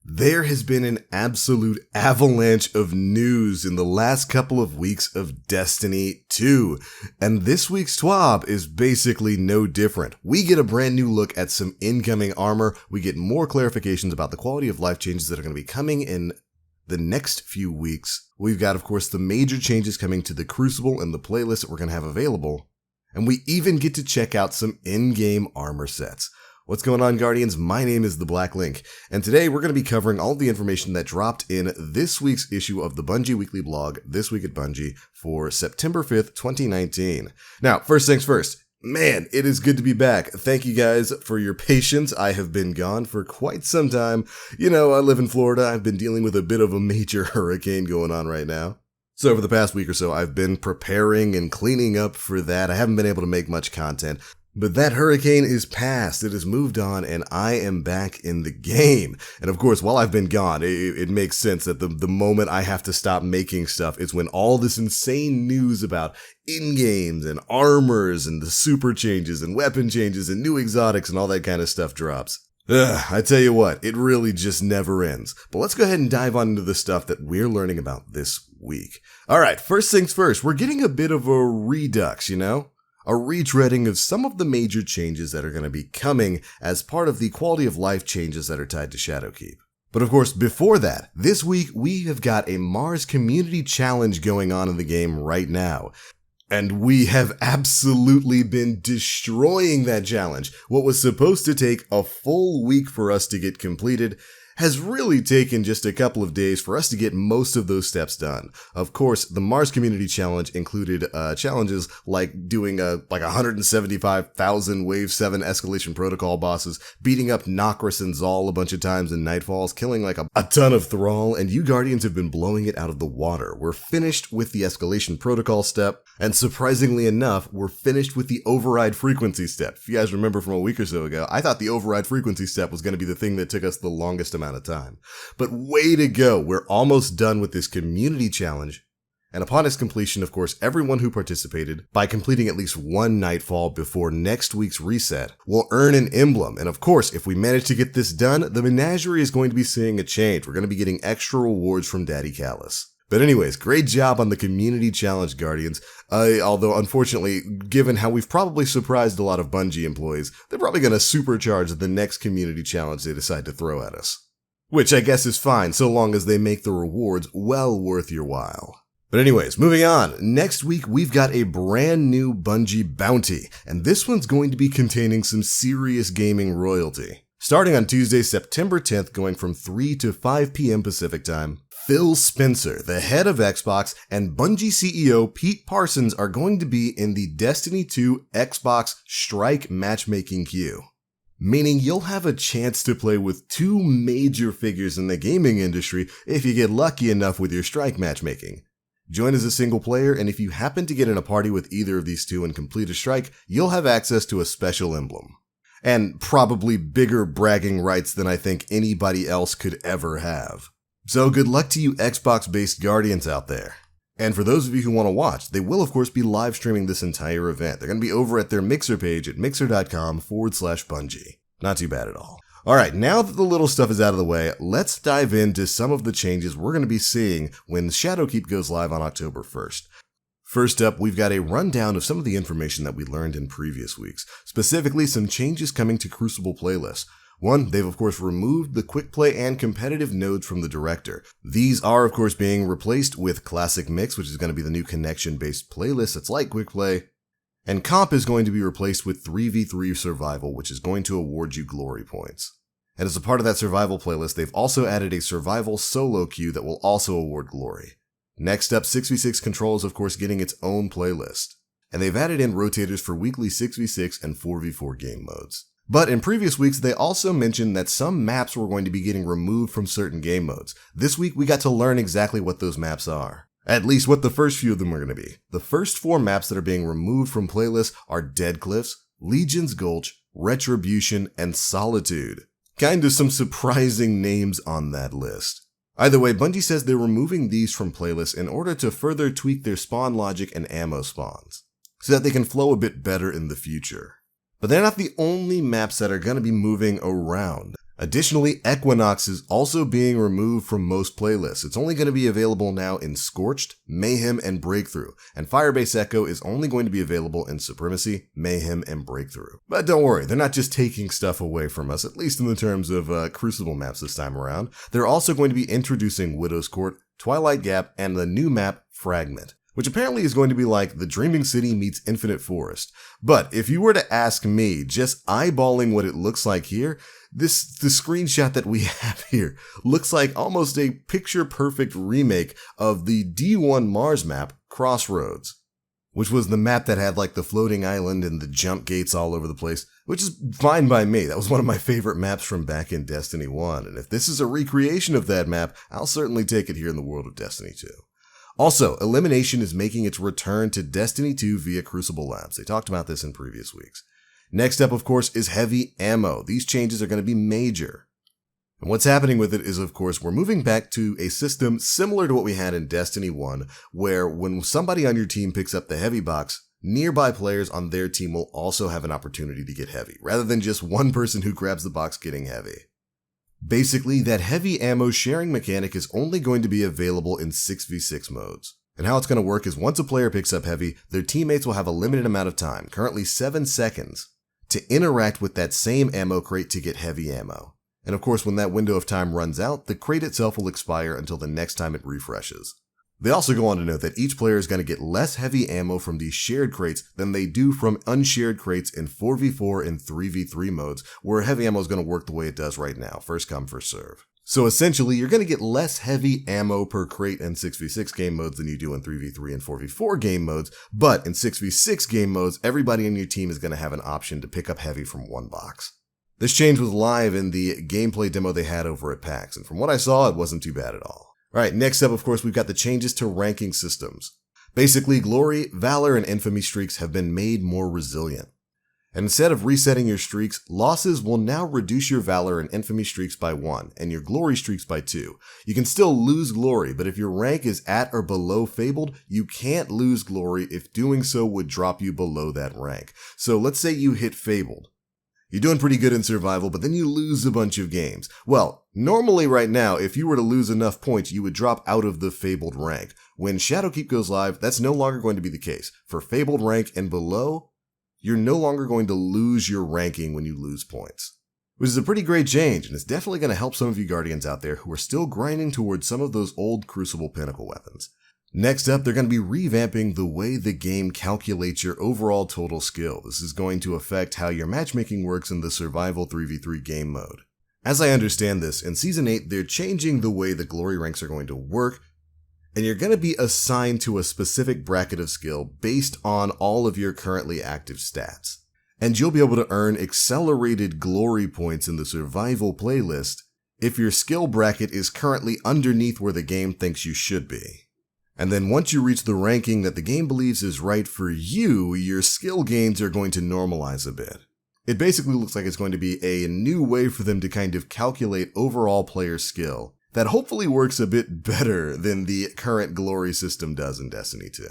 There has been an absolute avalanche of news in the last couple of weeks of Destiny 2, and this week's TWAB is basically no different. We get a brand new look at some incoming armor, we get more clarifications about the quality of life changes that are going to be coming in the next few weeks. We've got, of course, the major changes coming to the Crucible and the playlist that we're going to have available, and we even get to check out some in-game armor sets. What's going on, Guardians? My name is The Black Link, and today we're going to be covering all the information that dropped in this week's issue of the Bungie Weekly Blog, This Week at Bungie, for September 5th, 2019. Now, first things first, man, it is good to be back. Thank you guys for your patience. I have been gone for quite some time. You know, I live in Florida. I've been dealing with a bit of a major hurricane going on right now. So over the past week or so, I've been preparing and cleaning up for that. I haven't been able to make much content. But that hurricane is past, it has moved on, and I am back in the game. And of course, while I've been gone, it makes sense that the moment I have to stop making stuff is when all this insane news about in-games and armors and the super changes and weapon changes and new exotics and all that kind of stuff drops. I tell you what, it really just never ends. But let's go ahead and dive on into the stuff that we're learning about this week. Alright, first things first, we're getting a bit of a redux, you know? A retreading of some of the major changes that are going to be coming as part of the quality of life changes that are tied to Shadowkeep. But of course, before that, this week we have got a Mars Community Challenge going on in the game right now. And we have absolutely been destroying that challenge. What was supposed to take a full week for us to get completed has really taken just a couple of days for us to get most of those steps done. Of course, the Mars Community Challenge included challenges like doing 175,000 Wave 7 Escalation Protocol bosses, beating up Nokris and Zal a bunch of times in Nightfalls, killing like a ton of Thrall, and you Guardians have been blowing it out of the water. We're finished with the Escalation Protocol step, and surprisingly enough, we're finished with the Override Frequency step. If you guys remember from a week or so ago, I thought the Override Frequency step was going to be the thing that took us the longest amount of time. But way to go, we're almost done with this community challenge. And upon its completion, of course, everyone who participated, by completing at least one Nightfall before next week's reset, will earn an emblem. And of course, if we manage to get this done, the menagerie is going to be seeing a change. We're going to be getting extra rewards from Daddy Callus. But anyways, great job on the community challenge, Guardians. Although, unfortunately, given how we've probably surprised a lot of Bungie employees, they're probably going to supercharge the next community challenge they decide to throw at us. Which I guess is fine, so long as they make the rewards well worth your while. But anyways, moving on. Next week, we've got a brand new Bungie Bounty, and this one's going to be containing some serious gaming royalty. Starting on Tuesday, September 10th, going from 3 to 5 p.m. Pacific time, Phil Spencer, the head of Xbox, and Bungie CEO Pete Parsons are going to be in the Destiny 2 Xbox Strike matchmaking queue. Meaning you'll have a chance to play with two major figures in the gaming industry if you get lucky enough with your Strike matchmaking. Join as a single player, and if you happen to get in a party with either of these two and complete a Strike, you'll have access to a special emblem. And probably bigger bragging rights than I think anybody else could ever have. So good luck to you Xbox-based Guardians out there. And for those of you who want to watch, they will of course be live streaming this entire event. They're going to be over at their Mixer page at mixer.com/Bungie. Not too bad at all. Alright, now that the little stuff is out of the way, let's dive into some of the changes we're going to be seeing when Shadowkeep goes live on October 1st. First up, we've got a rundown of some of the information that we learned in previous weeks, specifically some changes coming to Crucible playlists. One, they've of course removed the quick play and competitive nodes from the director. These are of course being replaced with Classic Mix, which is going to be the new connection-based playlist that's like quick play, and Comp is going to be replaced with 3v3 Survival, which is going to award you glory points. And as a part of that Survival playlist, they've also added a Survival solo queue that will also award glory. Next up, 6v6 Control is of course getting its own playlist. And they've added in rotators for weekly 6v6 and 4v4 game modes. But in previous weeks, they also mentioned that some maps were going to be getting removed from certain game modes. This week, we got to learn exactly what those maps are. At least what the first few of them are going to be. The first 4 maps that are being removed from playlists are Dead Cliffs, Legion's Gulch, Retribution, and Solitude. Kind of some surprising names on that list. Either way, Bungie says they're removing these from playlists in order to further tweak their spawn logic and ammo spawns, so that they can flow a bit better in the future. But they're not the only maps that are going to be moving around. Additionally, Equinox is also being removed from most playlists. It's only going to be available now in Scorched, Mayhem, and Breakthrough, and Firebase Echo is only going to be available in Supremacy, Mayhem, and Breakthrough. But don't worry, they're not just taking stuff away from us, at least in the terms of Crucible maps this time around. They're also going to be introducing Widow's Court, Twilight Gap, and the new map, Fragment, which apparently is going to be like the Dreaming City meets Infinite Forest. But if you were to ask me, just eyeballing what it looks like here, the screenshot that we have here looks like almost a picture-perfect remake of the D1 Mars map, Crossroads, which was the map that had like the floating island and the jump gates all over the place, which is fine by me. That was one of my favorite maps from back in Destiny 1, and if this is a recreation of that map, I'll certainly take it here in the world of Destiny 2. Also, Elimination is making its return to Destiny 2 via Crucible Labs. They talked about this in previous weeks. Next up, of course, is heavy ammo. These changes are going to be major. And what's happening with it is, of course, we're moving back to a system similar to what we had in Destiny 1, where when somebody on your team picks up the heavy box, nearby players on their team will also have an opportunity to get heavy, rather than just one person who grabs the box getting heavy. Basically, that heavy ammo sharing mechanic is only going to be available in 6v6 modes. And how it's going to work is once a player picks up heavy, their teammates will have a limited amount of time, currently 7 seconds, to interact with that same ammo crate to get heavy ammo. And of course, when that window of time runs out, the crate itself will expire until the next time it refreshes. They also go on to note that each player is going to get less heavy ammo from these shared crates than they do from unshared crates in 4v4 and 3v3 modes, where heavy ammo is going to work the way it does right now, first come, first serve. So essentially, you're going to get less heavy ammo per crate in 6v6 game modes than you do in 3v3 and 4v4 game modes, but in 6v6 game modes, everybody on your team is going to have an option to pick up heavy from one box. This change was live in the gameplay demo they had over at PAX, and from what I saw, it wasn't too bad at all. Alright, next up, of course, we've got the changes to ranking systems. Basically, Glory, Valor, and Infamy streaks have been made more resilient. And instead of resetting your streaks, losses will now reduce your Valor and Infamy streaks by 1, and your Glory streaks by 2. You can still lose Glory, but if your rank is at or below Fabled, you can't lose Glory if doing so would drop you below that rank. So let's say you hit Fabled. You're doing pretty good in survival, but then you lose a bunch of games. Well, normally right now, if you were to lose enough points, you would drop out of the Fabled rank. When Shadowkeep goes live, that's no longer going to be the case. For Fabled rank and below, you're no longer going to lose your ranking when you lose points. Which is a pretty great change, and it's definitely going to help some of you Guardians out there who are still grinding towards some of those old Crucible Pinnacle weapons. Next up, they're going to be revamping the way the game calculates your overall total skill. This is going to affect how your matchmaking works in the Survival 3v3 game mode. As I understand this, in Season 8, they're changing the way the glory ranks are going to work, and you're going to be assigned to a specific bracket of skill based on all of your currently active stats. And you'll be able to earn accelerated glory points in the Survival playlist if your skill bracket is currently underneath where the game thinks you should be. And then once you reach the ranking that the game believes is right for you, your skill gains are going to normalize a bit. It basically looks like it's going to be a new way for them to kind of calculate overall player skill that hopefully works a bit better than the current glory system does in Destiny 2.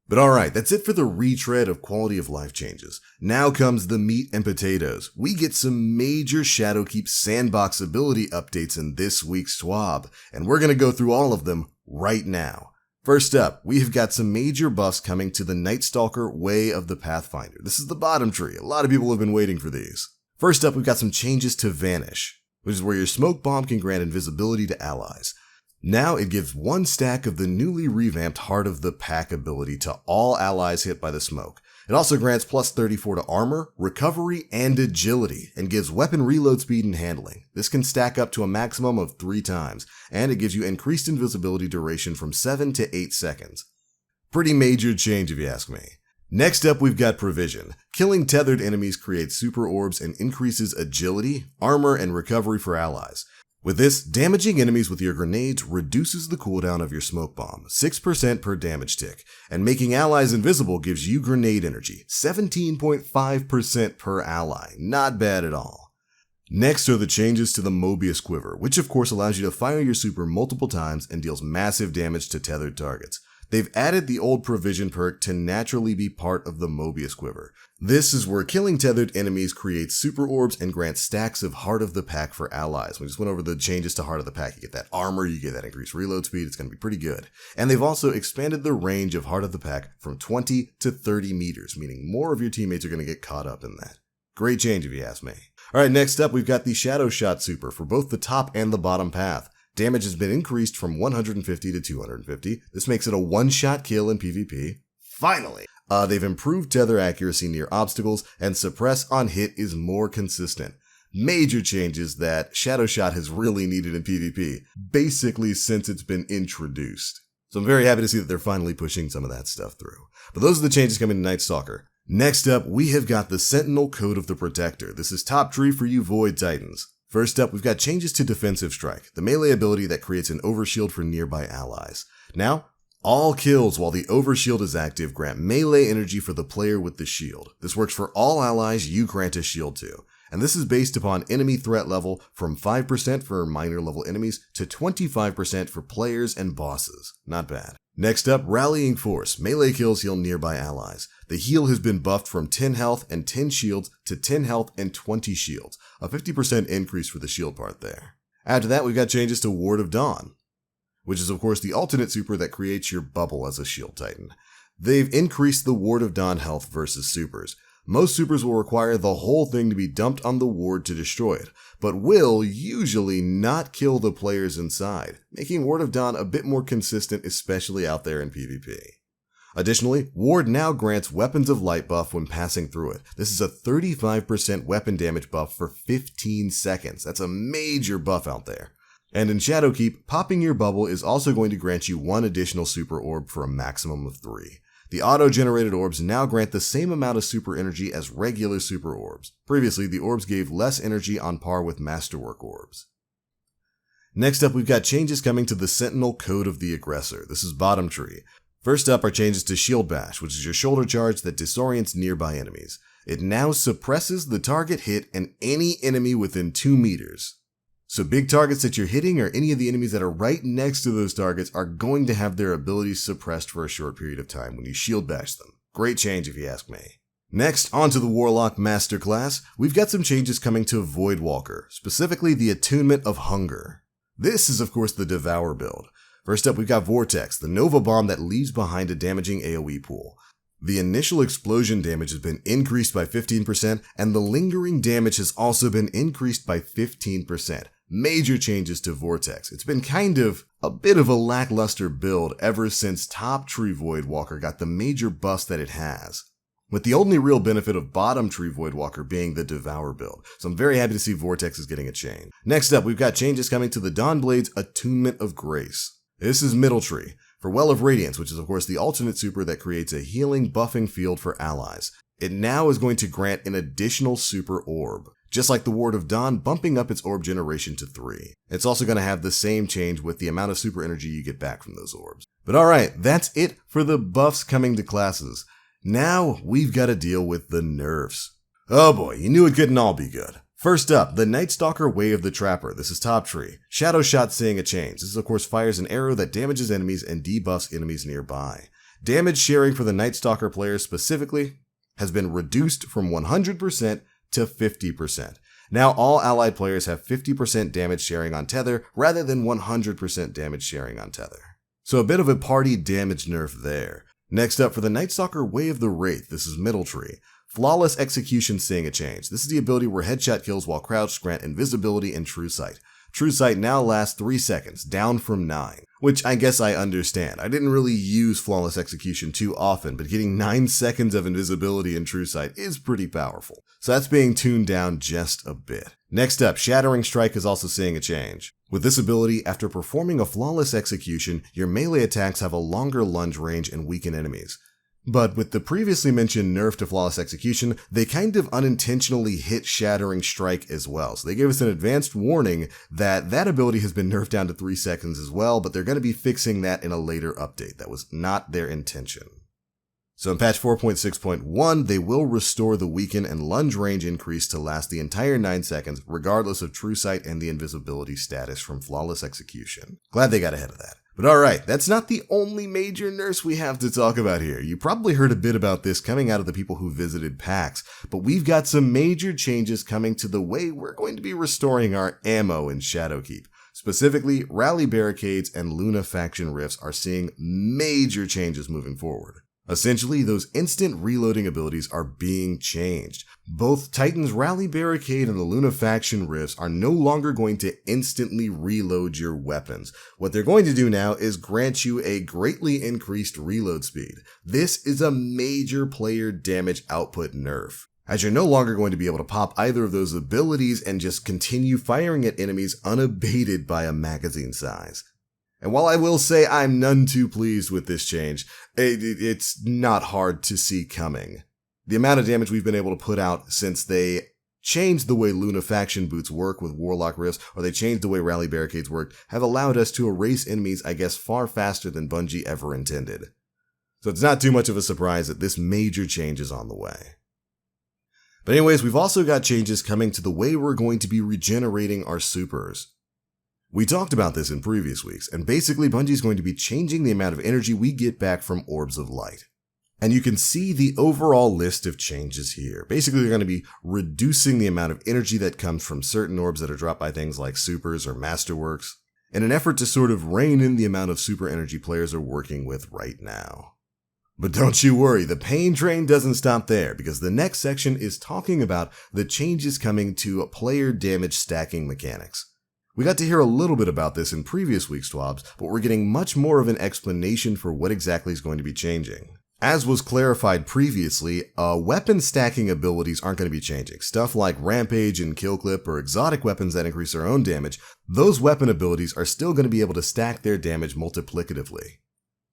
But alright, that's it for the retread of quality of life changes. Now comes the meat and potatoes. We get some major Shadowkeep sandbox ability updates in this week's SWAB, and we're going to go through all of them right now. First up, we've got some major buffs coming to the Night Stalker Way of the Pathfinder. This is the bottom tree. A lot of people have been waiting for these. First up, we've got some changes to Vanish, which is where your smoke bomb can grant invisibility to allies. Now it gives 1 stack of the newly revamped Heart of the Pack ability to all allies hit by the smoke. It also grants plus 34 to armor, recovery, and agility, and gives weapon reload speed and handling. This can stack up to a maximum of 3 times, and it gives you increased invisibility duration from 7 to 8 seconds. Pretty major change if you ask me. Next up, we've got Provision. Killing tethered enemies creates super orbs and increases agility, armor, and recovery for allies. With this, damaging enemies with your grenades reduces the cooldown of your smoke bomb, 6% per damage tick, and making allies invisible gives you grenade energy, 17.5% per ally. Not bad at all. Next are the changes to the Mobius Quiver, which of course allows you to fire your super multiple times and deals massive damage to tethered targets. They've added the old Provision perk to naturally be part of the Mobius Quiver. This is where killing tethered enemies creates super orbs and grants stacks of Heart of the Pack for allies. We just went over the changes to Heart of the Pack. You get that armor, you get that increased reload speed, it's going to be pretty good. And they've also expanded the range of Heart of the Pack from 20 to 30 meters, meaning more of your teammates are going to get caught up in that. Great change if you ask me. Alright, next up we've got the Shadow Shot Super for both the top and the bottom path. Damage has been increased from 150 to 250. This makes it a one-shot kill in PvP. Finally! They've improved tether accuracy near obstacles, and suppress on hit is more consistent. Major changes that Shadow Shot has really needed in PvP, basically since it's been introduced. So I'm very happy to see that they're finally pushing some of that stuff through. But those are the changes coming to Night Stalker. Next up, we have got the Sentinel Code of the Protector. This is top tree for you Void Titans. First up, we've got changes to Defensive Strike, the melee ability that creates an overshield for nearby allies. Now, all kills while the overshield is active grant melee energy for the player with the shield. This works for all allies you grant a shield to. And this is based upon enemy threat level from 5% for minor level enemies to 25% for players and bosses. Not bad. Next up, Rallying Force. Melee kills heal nearby allies. The heal has been buffed from 10 health and 10 shields to 10 health and 20 shields. A 50% increase for the shield part there. After that, we've got changes to Ward of Dawn, which is of course the alternate super that creates your bubble as a shield titan. They've increased the Ward of Dawn health versus supers. Most supers will require the whole thing to be dumped on the ward to destroy it, but will usually not kill the players inside, making Ward of Dawn a bit more consistent, especially out there in PvP. Additionally, Ward now grants Weapons of Light buff when passing through it. This is a 35% weapon damage buff for 15 seconds. That's a major buff out there. And in Shadowkeep, popping your bubble is also going to grant you one additional super orb for a maximum of 3. The auto-generated orbs now grant the same amount of super energy as regular super orbs. Previously, the orbs gave less energy on par with Masterwork orbs. Next up, we've got changes coming to the Sentinel Code of the Aggressor. This is bottom tree. First up are changes to Shield Bash, which is your shoulder charge that disorients nearby enemies. It now suppresses the target hit and any enemy within 2 meters. So big targets that you're hitting or any of the enemies that are right next to those targets are going to have their abilities suppressed for a short period of time when you shield bash them. Great change if you ask me. Next, onto the Warlock Masterclass, we've got some changes coming to Voidwalker, specifically the Attunement of Hunger. This is of course the Devour build. First up we've got Vortex, the Nova Bomb that leaves behind a damaging AoE pool. The initial explosion damage has been increased by 15%, and the lingering damage has also been increased by 15%. Major changes to Vortex. It's been kind of a bit of a lackluster build ever since Top Tree Voidwalker got the major buffs that it has, with the only real benefit of Bottom Tree Voidwalker being the Devour build. So I'm very happy to see Vortex is getting a change. Next up, we've got changes coming to the Dawnblade's Attunement of Grace. This is Middle Tree for Well of Radiance, which is of course the alternate super that creates a healing buffing field for allies. It now is going to grant an additional super orb, just like the Ward of Dawn, bumping up its orb generation to 3. It's also going to have the same change with the amount of super energy you get back from those orbs. But alright, that's it for the buffs coming to classes. Now we've got to deal with the nerfs. Oh boy, you knew it couldn't all be good. First up, the Night Stalker Way of the Trapper. This is top tree. Shadow Shot seeing a change. This of course fires an arrow that damages enemies and debuffs enemies nearby. Damage sharing for the Night Stalker players specifically has been reduced from 100% to 50%. Now all allied players have 50% damage sharing on Tether rather than 100% damage sharing on Tether. So a bit of a party damage nerf there. Next up for the Night Stalker Way of the Wraith, this is Middle Tree. Flawless Execution seeing a change. This is the ability where headshot kills while crouched grant invisibility and True Sight. True Sight now lasts 3 seconds, down from 9. Which I guess I understand. I didn't really use Flawless Execution too often, but getting 9 seconds of invisibility in True Sight is pretty powerful. So that's being tuned down just a bit. Next up, Shattering Strike is also seeing a change. With this ability, after performing a Flawless Execution, your melee attacks have a longer lunge range and weaken enemies. But with the previously mentioned nerf to Flawless Execution, they kind of unintentionally hit Shattering Strike as well. So they gave us an advanced warning that that ability has been nerfed down to 3 seconds as well, but they're going to be fixing that in a later update. That was not their intention. So in patch 4.6.1, they will restore the weaken and lunge range increase to last the entire 9 seconds, regardless of True Sight and the invisibility status from Flawless Execution. Glad they got ahead of that. But alright, that's not the only major nerfs we have to talk about here. You probably heard a bit about this coming out of the people who visited PAX, but we've got some major changes coming to the way we're going to be restoring our ammo in Shadowkeep. Specifically, Rally Barricades and Luna faction rifts are seeing major changes moving forward. Essentially, those instant reloading abilities are being changed. Both Titan's Rally Barricade and the Luna faction rifts are no longer going to instantly reload your weapons. What they're going to do now is grant you a greatly increased reload speed. This is a major player damage output nerf, as you're no longer going to be able to pop either of those abilities and just continue firing at enemies unabated by a magazine size. And while I will say I'm none too pleased with this change, it's not hard to see coming. The amount of damage we've been able to put out since they changed the way Luna faction boots work with Warlock rifts, or they changed the way Rally Barricades work, have allowed us to erase enemies, I guess, far faster than Bungie ever intended. So it's not too much of a surprise that this major change is on the way. But anyways, we've also got changes coming to the way we're going to be regenerating our supers. We talked about this in previous weeks, and basically Bungie's going to be changing the amount of energy we get back from Orbs of Light. And you can see the overall list of changes here. Basically, they're going to be reducing the amount of energy that comes from certain orbs that are dropped by things like supers or masterworks, in an effort to sort of rein in the amount of super energy players are working with right now. But don't you worry, the pain train doesn't stop there, because the next section is talking about the changes coming to player damage stacking mechanics. We got to hear a little bit about this in previous week's TWABs, but we're getting much more of an explanation for what exactly is going to be changing. As was clarified previously, weapon stacking abilities aren't going to be changing. Stuff like Rampage and Kill Clip or exotic weapons that increase their own damage, those weapon abilities are still going to be able to stack their damage multiplicatively.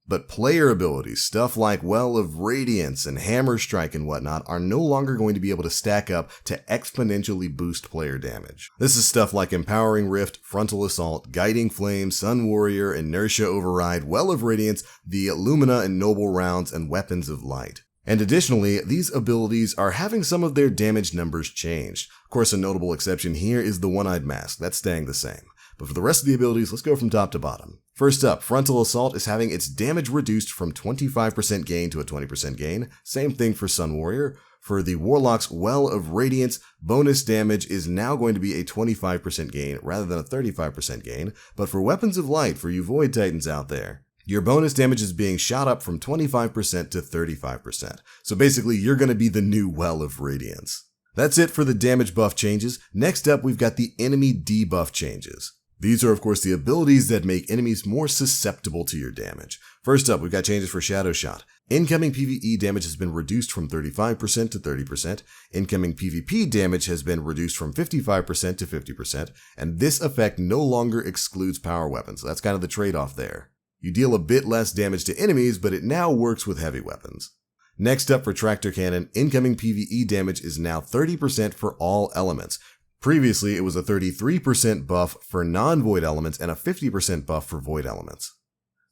But player abilities, stuff like Well of Radiance and Hammer Strike and whatnot, are no longer going to be able to stack up to exponentially boost player damage. This is stuff like Empowering Rift, Frontal Assault, Guiding Flame, Sun Warrior, Inertia Override, Well of Radiance, the Lumina and Noble Rounds, and Weapons of Light. And additionally, these abilities are having some of their damage numbers changed. Of course, a notable exception here is the One-Eyed Mask, that's staying the same. But for the rest of the abilities, let's go from top to bottom. First up, Frontal Assault is having its damage reduced from 25% gain to a 20% gain. Same thing for Sun Warrior. For the Warlock's Well of Radiance, bonus damage is now going to be a 25% gain rather than a 35% gain. But for Weapons of Light, for you Void Titans out there, your bonus damage is being shot up from 25% to 35%. So basically, you're going to be the new Well of Radiance. That's it for the damage buff changes. Next up, we've got the enemy debuff changes. These are, of course, the abilities that make enemies more susceptible to your damage. First up, we've got changes for Shadow Shot. Incoming PvE damage has been reduced from 35% to 30%. Incoming PvP damage has been reduced from 55% to 50%. And this effect no longer excludes power weapons. So that's kind of the trade-off there. You deal a bit less damage to enemies, but it now works with heavy weapons. Next up for Tractor Cannon, incoming PvE damage is now 30% for all elements. Previously, it was a 33% buff for non-void elements and a 50% buff for void elements.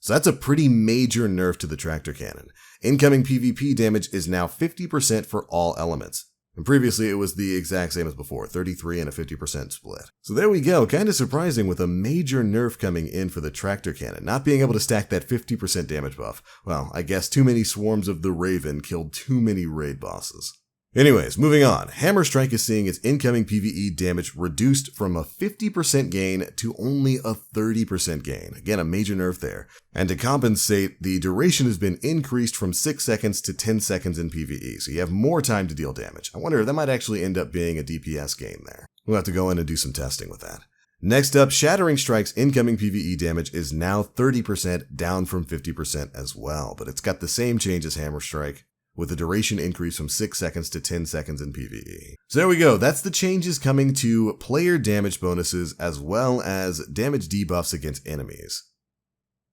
So that's a pretty major nerf to the Tractor Cannon. Incoming PvP damage is now 50% for all elements. And previously, it was the exact same as before, 33 and a 50% split. So there we go, kind of surprising with a major nerf coming in for the Tractor Cannon, not being able to stack that 50% damage buff. Well, I guess too many swarms of the Raven killed too many raid bosses. Anyways, moving on. Hammer Strike is seeing its incoming PvE damage reduced from a 50% gain to only a 30% gain. Again, a major nerf there. And to compensate, the duration has been increased from 6 seconds to 10 seconds in PvE, so you have more time to deal damage. I wonder if that might actually end up being a DPS gain there. We'll have to go in and do some testing with that. Next up, Shattering Strike's incoming PvE damage is now 30%, down from 50% as well, but it's got the same change as Hammer Strike, with the duration increase from 6 seconds to 10 seconds in PvE. So there we go, that's the changes coming to player damage bonuses as well as damage debuffs against enemies.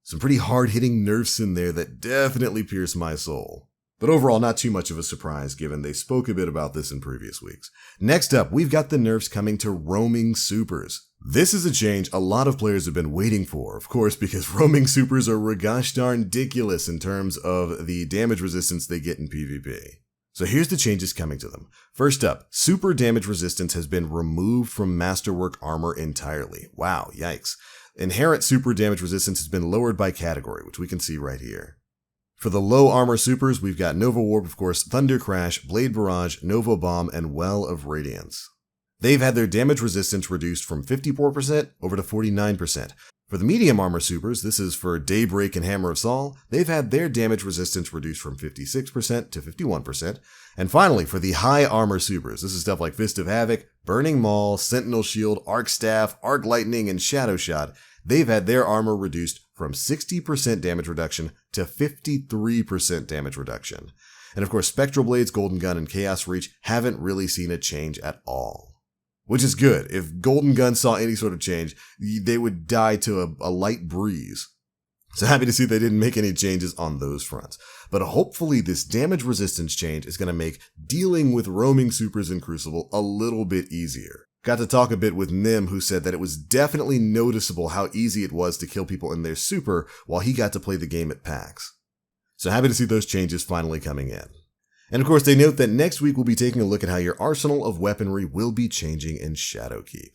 Some pretty hard-hitting nerfs in there that definitely pierce my soul. But overall, not too much of a surprise given they spoke a bit about this in previous weeks. Next up, we've got the nerfs coming to roaming supers. This is a change a lot of players have been waiting for, of course, because roaming supers are gosh darn ridiculous in terms of the damage resistance they get in PvP. So here's the changes coming to them. First up, super damage resistance has been removed from Masterwork armor entirely. Wow, yikes. Inherent super damage resistance has been lowered by category, which we can see right here. For the low armor supers, we've got Nova Warp, of course, Thunder Crash, Blade Barrage, Nova Bomb, and Well of Radiance. They've had their damage resistance reduced from 54% over to 49%. For the medium armor supers, this is for Daybreak and Hammer of Saul, they've had their damage resistance reduced from 56% to 51%. And finally, for the high armor supers, this is stuff like Fist of Havoc, Burning Maul, Sentinel Shield, Arc Staff, Arc Lightning, and Shadow Shot, they've had their armor reduced from 60% damage reduction to 53% damage reduction. And of course, Spectral Blades, Golden Gun, and Chaos Reach haven't really seen a change at all. Which is good. If Golden Gun saw any sort of change, they would die to a light breeze. So happy to see they didn't make any changes on those fronts. But hopefully this damage resistance change is going to make dealing with roaming supers in Crucible a little bit easier. Got to talk a bit with Nim, who said that it was definitely noticeable how easy it was to kill people in their super while he got to play the game at PAX. So happy to see those changes finally coming in. And of course, they note that next week we'll be taking a look at how your arsenal of weaponry will be changing in Shadowkeep.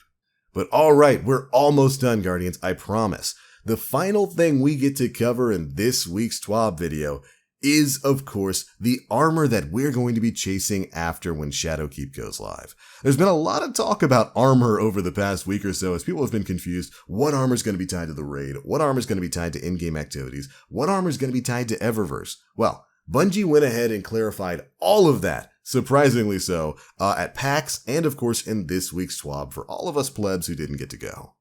But alright, we're almost done, Guardians, I promise. The final thing we get to cover in this week's TWAB video is, of course, the armor that we're going to be chasing after when Shadowkeep goes live. There's been a lot of talk about armor over the past week or so as people have been confused. What armor is going to be tied to the raid? What armor is going to be tied to in-game activities? What armor is going to be tied to Eververse? Well, Bungie went ahead and clarified all of that, surprisingly so, at PAX and of course in this week's TWAB for all of us plebs who didn't get to go.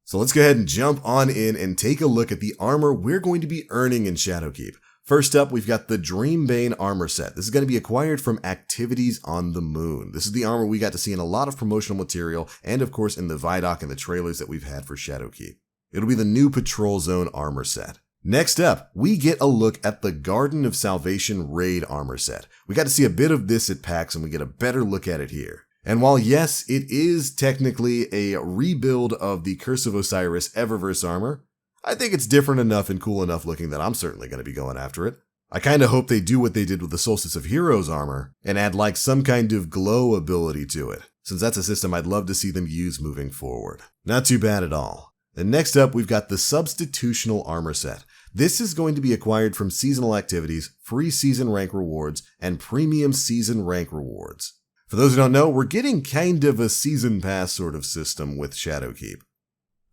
So let's go ahead and jump on in and take a look at the armor we're going to be earning in Shadowkeep. First up, we've got the Dream Bane armor set. This is going to be acquired from Activities on the Moon. This is the armor we got to see in a lot of promotional material and of course in the Vidoc and the trailers that we've had for Shadowkeep. It'll be the new Patrol Zone armor set. Next up, we get a look at the Garden of Salvation raid armor set. We got to see a bit of this at PAX and we get a better look at it here. And while yes, it is technically a rebuild of the Curse of Osiris Eververse armor, I think it's different enough and cool enough looking that I'm certainly going to be going after it. I kind of hope they do what they did with the Solstice of Heroes armor and add like some kind of glow ability to it, since that's a system I'd love to see them use moving forward. Not too bad at all. And next up, we've got the Substitutional armor set. This is going to be acquired from seasonal activities, free season rank rewards, and premium season rank rewards. For those who don't know, we're getting kind of a season pass sort of system with Shadowkeep,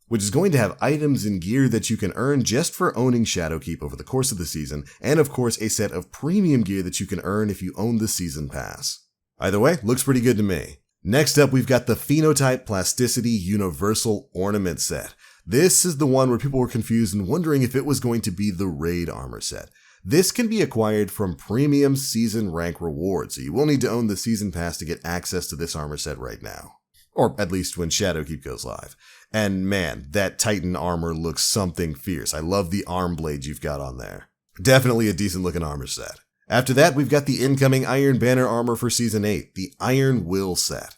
which is going to have items and gear that you can earn just for owning Shadowkeep over the course of the season, and of course a set of premium gear that you can earn if you own the season pass. Either way, looks pretty good to me. Next up, we've got the Phenotype Plasticity Universal Ornament set. This is the one where people were confused and wondering if it was going to be the raid armor set. This can be acquired from premium season rank rewards, so you will need to own the season pass to get access to this armor set right now. Or at least when Shadowkeep goes live. And man, that Titan armor looks something fierce. I love the arm blades you've got on there. Definitely a decent looking armor set. After that, we've got the incoming Iron Banner armor for Season 8, the Iron Will set.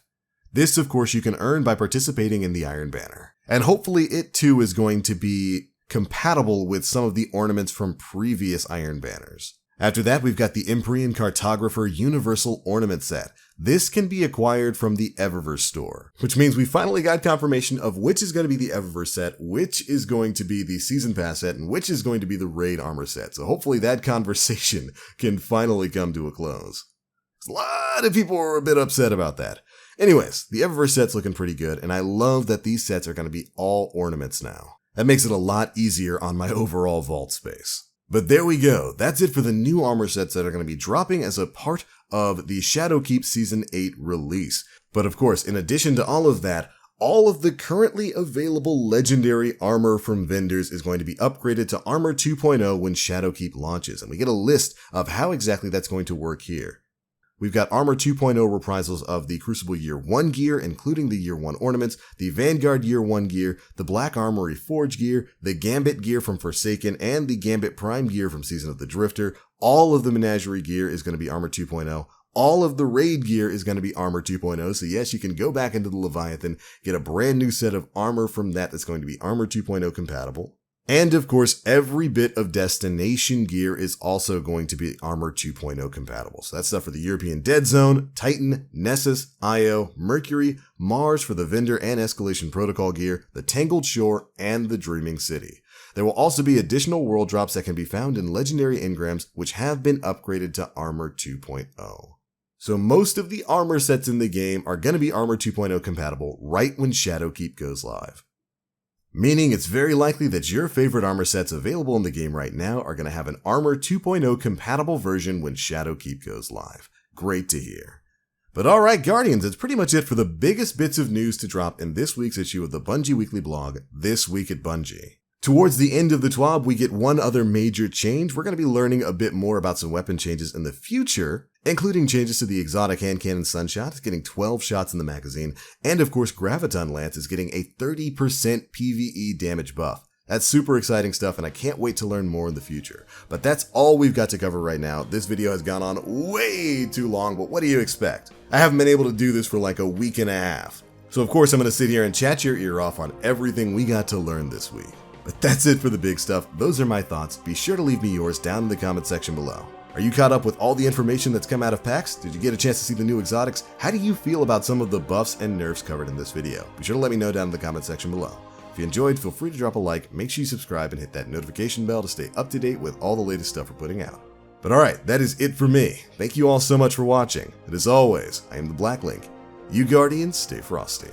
This, of course, you can earn by participating in the Iron Banner. And hopefully it too is going to be compatible with some of the ornaments from previous Iron Banners. After that, we've got the Imperium Cartographer Universal Ornament set. This can be acquired from the Eververse store, which means we finally got confirmation of which is going to be the Eververse set, which is going to be the Season Pass set, and which is going to be the Raid Armor set. So hopefully that conversation can finally come to a close. A lot of people were a bit upset about that. Anyways, the Eververse set's looking pretty good, and I love that these sets are going to be all ornaments now. That makes it a lot easier on my overall vault space. But there we go. That's it for the new armor sets that are going to be dropping as a part of the Shadowkeep Season 8 release. But of course, in addition to all of that, all of the currently available legendary armor from vendors is going to be upgraded to Armor 2.0 when Shadowkeep launches, and we get a list of how exactly that's going to work here. We've got Armor 2.0 reprisals of the Crucible Year 1 gear, including the Year 1 ornaments, the Vanguard Year 1 gear, the Black Armory Forge gear, the Gambit gear from Forsaken, and the Gambit Prime gear from Season of the Drifter. All of the Menagerie gear is going to be Armor 2.0. All of the Raid gear is going to be Armor 2.0, so yes, you can go back into the Leviathan, get a brand new set of armor from that that's going to be Armor 2.0 compatible. And of course, every bit of destination gear is also going to be Armor 2.0 compatible. So that's stuff for the European Dead Zone, Titan, Nessus, Io, Mercury, Mars for the Vendor and Escalation Protocol gear, the Tangled Shore, and the Dreaming City. There will also be additional world drops that can be found in legendary engrams, which have been upgraded to Armor 2.0. So most of the armor sets in the game are going to be Armor 2.0 compatible right when Shadowkeep goes live. Meaning it's very likely that your favorite armor sets available in the game right now are going to have an Armor 2.0 compatible version when Shadowkeep goes live. Great to hear. But alright Guardians, that's pretty much it for the biggest bits of news to drop in this week's issue of the Bungie Weekly blog, This Week at Bungie. Towards the end of the TWAB, we get one other major change. We're going to be learning a bit more about some weapon changes in the future, including changes to the exotic hand cannon Sunshot, it's getting 12 shots in the magazine, and of course Graviton Lance is getting a 30% PvE damage buff. That's super exciting stuff, and I can't wait to learn more in the future. But that's all we've got to cover right now. This video has gone on way too long, but what do you expect? I haven't been able to do this for like a week and a half. So of course I'm going to sit here and chat your ear off on everything we got to learn this week. But that's it for the big stuff. Those are my thoughts. Be sure to leave me yours down in the comment section below. Are you caught up with all the information that's come out of PAX? Did you get a chance to see the new exotics? How do you feel about some of the buffs and nerfs covered in this video? Be sure to let me know down in the comment section below. If you enjoyed, feel free to drop a like, make sure you subscribe and hit that notification bell to stay up to date with all the latest stuff we're putting out. But alright, that is it for me. Thank you all so much for watching. And as always, I am the Black Link. You Guardians, stay frosty.